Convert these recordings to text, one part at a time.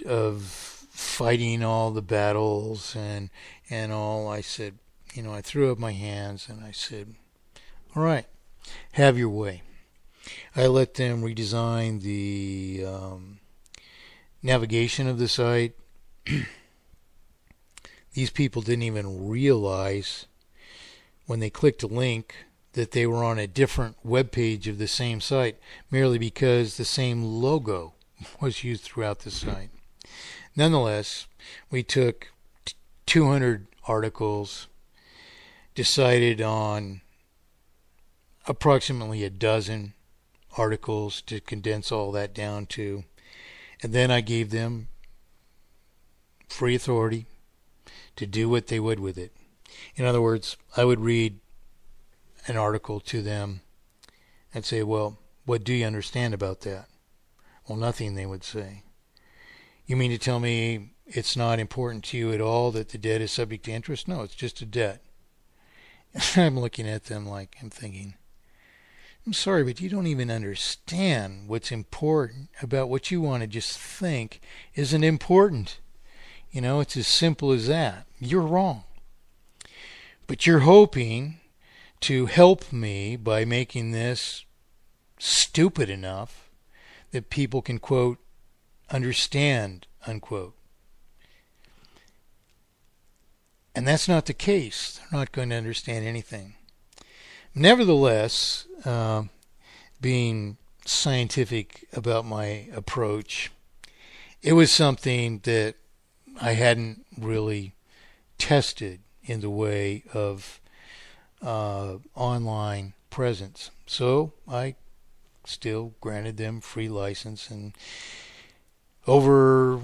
of fighting all the battles and all, I said, I threw up my hands and I said, all right, have your way. I let them redesign the navigation of the site. These people didn't even realize when they clicked a link that they were on a different web page of the same site, merely because the same logo was used throughout the site. Nonetheless, we took 200 articles, decided on approximately a dozen articles to condense all that down to, and then I gave them free authority to do what they would with it. In other words, I would read an article to them and say, well, what do you understand about that? Well, nothing, they would say. You mean to tell me it's not important to you at all that the debt is subject to interest? No, it's just a debt. I'm looking at them like I'm thinking, I'm sorry, but you don't even understand what's important about what you want to just think isn't important. It's as simple as that. You're wrong. But you're hoping to help me by making this stupid enough that people can, quote, understand, unquote. And that's not the case. They're not going to understand anything. Nevertheless, being scientific about my approach, it was something that I hadn't really tested in the way of online presence. So I still granted them free license, and over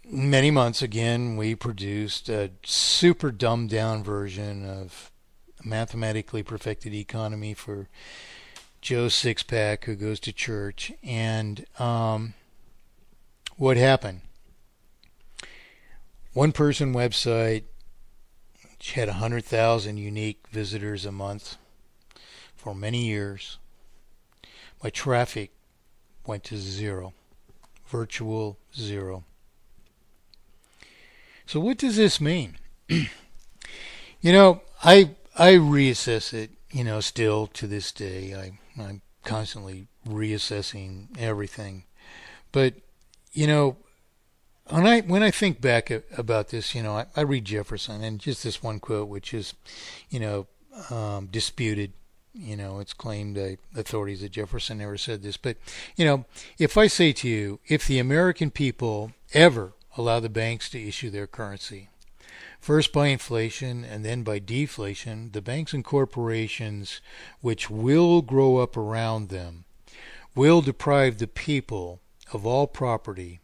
many months, again, we produced a super dumbed down version of Mathematically Perfected Economy for Joe Sixpack who goes to church. And what happened? One person website, which had 100,000 unique visitors a month for many years. My traffic went to zero, virtual zero. So what does this mean? I reassess it, still to this day. I'm constantly reassessing everything. But, when I think back about this, I read Jefferson, and just this one quote, which is, disputed. It's claimed by authorities that Jefferson never said this. But, if I say to you, if the American people ever allow the banks to issue their currency, first by inflation and then by deflation, the banks and corporations which will grow up around them will deprive the people of all property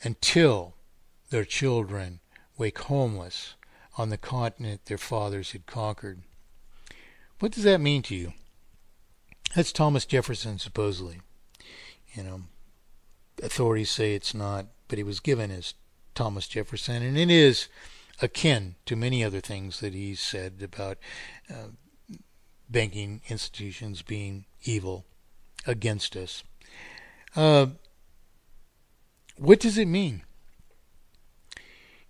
until their children wake homeless on the continent their fathers had conquered. What does that mean to you? That's Thomas Jefferson, supposedly. Authorities say it's not, but it was given as Thomas Jefferson, and it is akin to many other things that he's said about banking institutions being evil against us. What does it mean?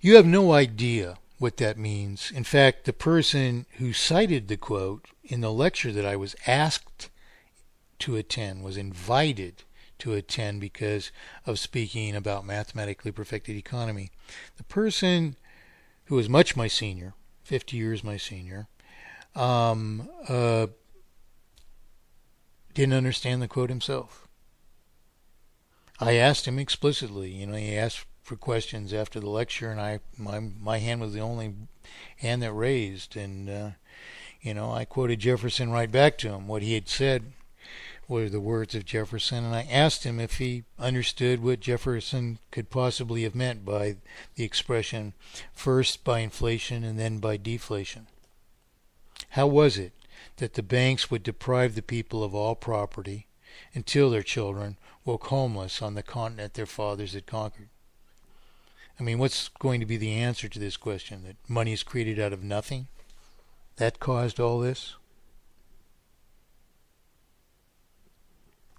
You have no idea what that means. In fact, the person who cited the quote in the lecture that I was asked to attend, was invited to attend because of speaking about Mathematically Perfected Economy. The person who was much my senior, 50 years my senior, didn't understand the quote himself. I asked him explicitly. He asked for questions after the lecture, and my hand was the only hand that raised. And I quoted Jefferson right back to him. What he had said were the words of Jefferson, and I asked him if he understood what Jefferson could possibly have meant by the expression first by inflation and then by deflation. How was it that the banks would deprive the people of all property until their children woke homeless on the continent their fathers had conquered? I mean, what's going to be the answer to this question? That money is created out of nothing? That caused all this?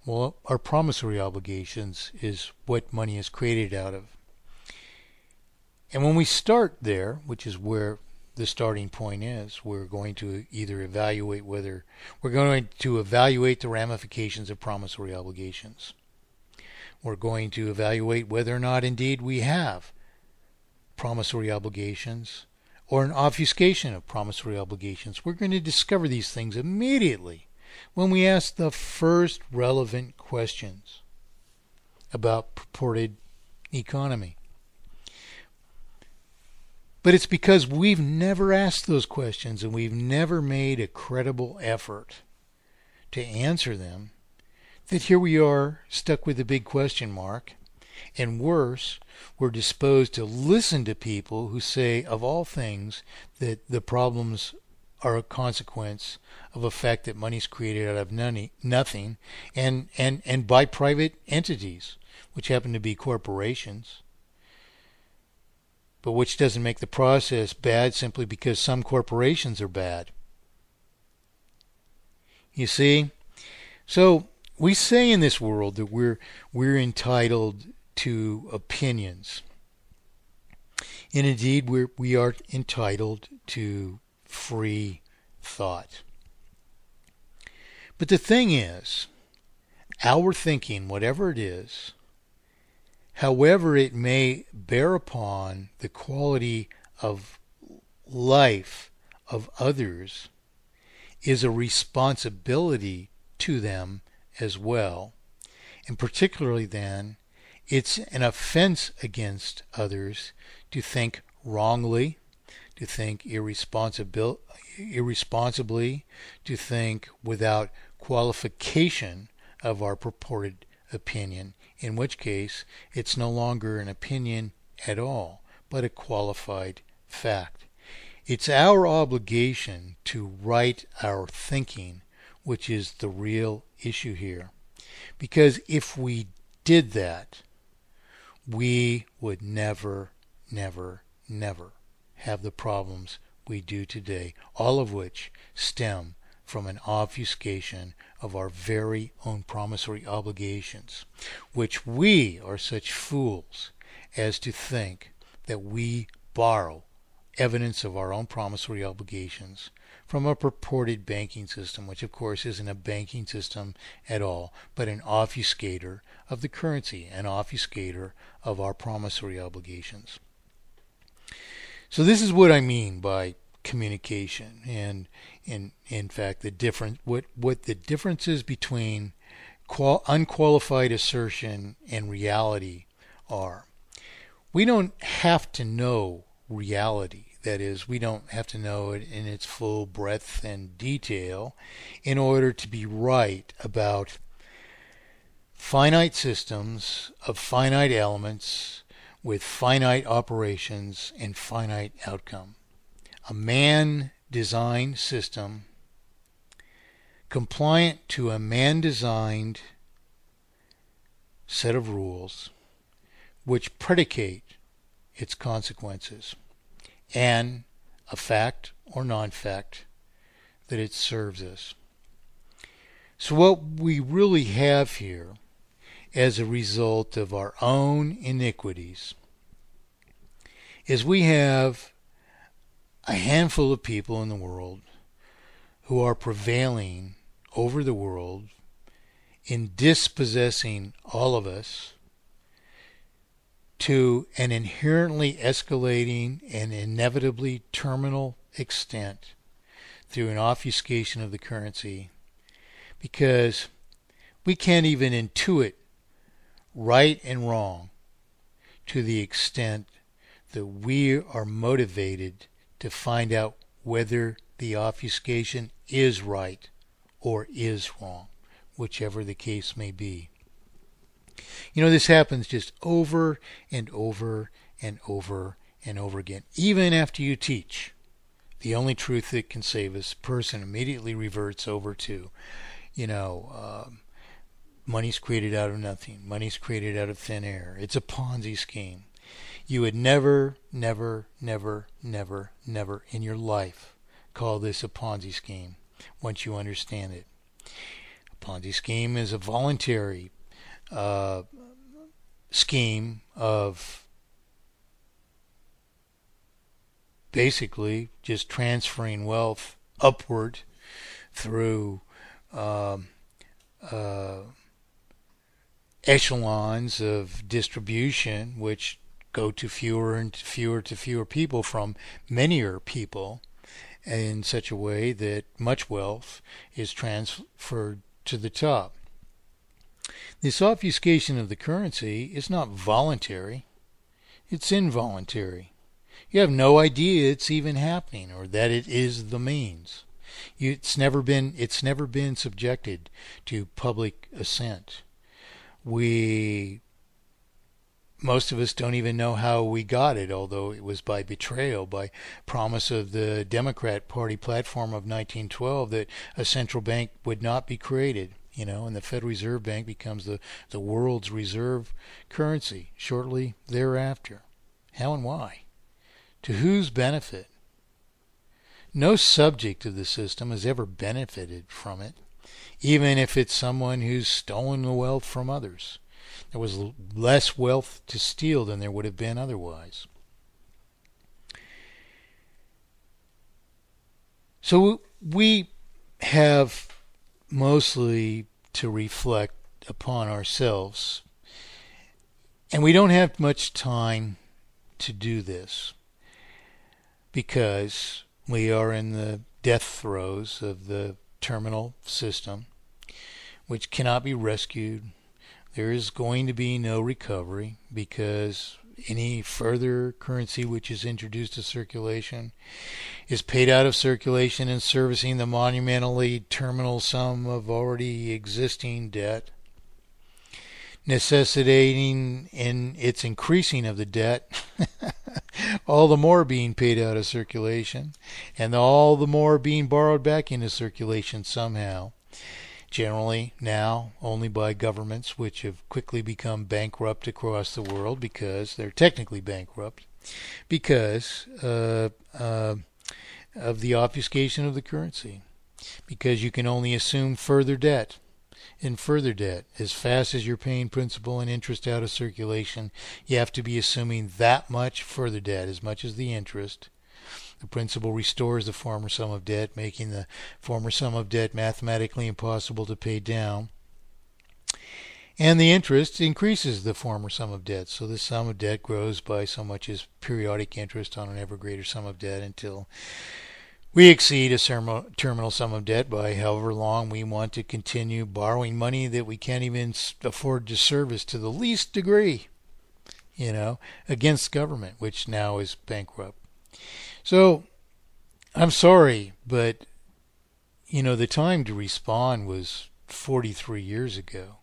Well, our promissory obligations is what money is created out of. And when we start there, which is where the starting point is, we're going to either evaluate whether we're going to evaluate the ramifications of promissory obligations. We're going to evaluate whether or not indeed we have promissory obligations or an obfuscation of promissory obligations. We're going to discover these things immediately when we ask the first relevant questions about purported economy. But it's because we've never asked those questions and we've never made a credible effort to answer them that here we are stuck with a big question mark. And worse, we're disposed to listen to people who say, of all things, that the problems are a consequence of a fact that money's created out of nothing and by private entities, which happen to be corporations, but which doesn't make the process bad simply because some corporations are bad. You see? So we say in this world that we're entitled to opinions. And indeed we are entitled to free thought. But the thing is, our thinking, whatever it is, however it may bear upon the quality of life of others, is a responsibility to them as well. And particularly then, it's an offense against others to think wrongly, to think irresponsibly, to think without qualification of our purported opinion, in which case it's no longer an opinion at all, but a qualified fact. It's our obligation to right our thinking, which is the real issue here. Because if we did that, we would never have the problems we do today, all of which stem from an obfuscation of our very own promissory obligations, which we are such fools as to think that we borrow evidence of our own promissory obligations from a purported banking system, which of course isn't a banking system at all, but an obfuscator of the currency, an obfuscator of our promissory obligations. So this is what I mean by communication, and in fact what the differences between unqualified assertion and reality are. We don't have to know reality. That is, we don't have to know it in its full breadth and detail in order to be right about finite systems of finite elements with finite operations and finite outcome. A man-designed system compliant to a man-designed set of rules which predicate its consequences and a fact or non-fact that it serves us. So what we really have here, as a result of our own iniquities, is we have a handful of people in the world who are prevailing over the world in dispossessing all of us to an inherently escalating and inevitably terminal extent through an obfuscation of the currency, because we can't even intuit right and wrong to the extent that we are motivated to find out whether the obfuscation is right or is wrong, whichever the case may be. You know, this happens just over and over and over and over again. Even after you teach the only truth that can save us, person immediately reverts over to, money's created out of nothing. Money's created out of thin air. It's a Ponzi scheme. You would never in your life call this a Ponzi scheme once you understand it. A Ponzi scheme is a voluntary uh, scheme of basically just transferring wealth upward through um, uh, echelons of distribution, which go to fewer and fewer people from manier people, in such a way that much wealth is transferred to the top. This obfuscation of the currency is not voluntary, it's involuntary. You have no idea it's even happening or that it is the means. It's never been subjected to public assent. Most of us don't even know how we got it, although it was by betrayal, by promise of the Democrat Party platform of 1912 that a central bank would not be created, and the Federal Reserve Bank becomes the world's reserve currency shortly thereafter. How and why? To whose benefit? No subject of the system has ever benefited from it, even if it's someone who's stolen the wealth from others. There was less wealth to steal than there would have been otherwise. So we have mostly to reflect upon ourselves, and we don't have much time to do this because we are in the death throes of the terminal system, which cannot be rescued. There is going to be no recovery because any further currency which is introduced to circulation is paid out of circulation and servicing the monumentally terminal sum of already existing debt, necessitating in its increasing of the debt, all the more being paid out of circulation, and all the more being borrowed back into circulation somehow. Generally now only by governments which have quickly become bankrupt across the world because they're technically bankrupt because of the obfuscation of the currency. Because you can only assume further debt and further debt. As fast as you're paying principal and interest out of circulation, you have to be assuming that much further debt, as much as the interest. The principal restores the former sum of debt, making the former sum of debt mathematically impossible to pay down. And the interest increases the former sum of debt. So the sum of debt grows by so much as periodic interest on an ever greater sum of debt until we exceed a terminal sum of debt by however long we want to continue borrowing money that we can't even afford to service to the least degree, against government, which now is bankrupt. So, I'm sorry, but, the time to respond was 43 years ago.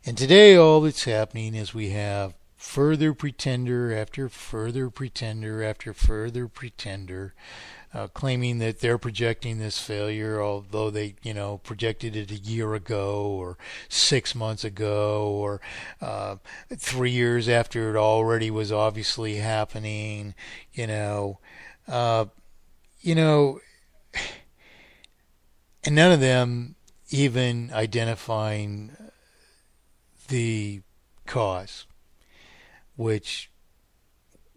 And today all that's happening is we have further pretender after further pretender after further pretender claiming that they're projecting this failure, although they, projected it a year ago or 6 months ago or 3 years after it already was obviously happening, and none of them even identifying the cause,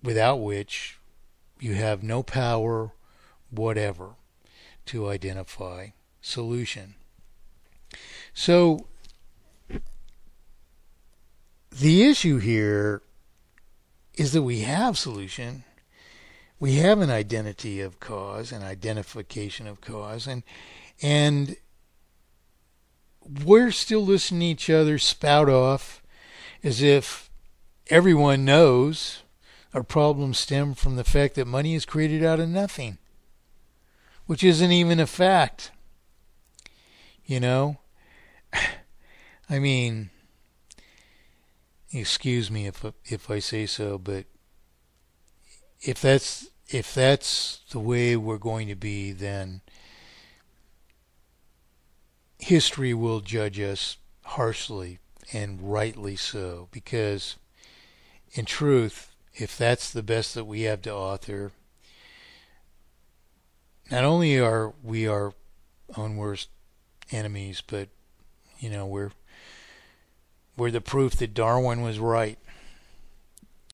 without which you have no power whatever to identify solution. So the issue here is that we have solution. We have an identity of cause, an identification of cause, and we're still listening to each other spout off as if everyone knows our problems stem from the fact that money is created out of nothing, which isn't even a fact. I mean, excuse me if I say so, but if that's the way we're going to be, then history will judge us harshly, and rightly so, because in truth, if that's the best that we have to offer, not only are we our own worst enemies, but You know, we're the proof that Darwin was right.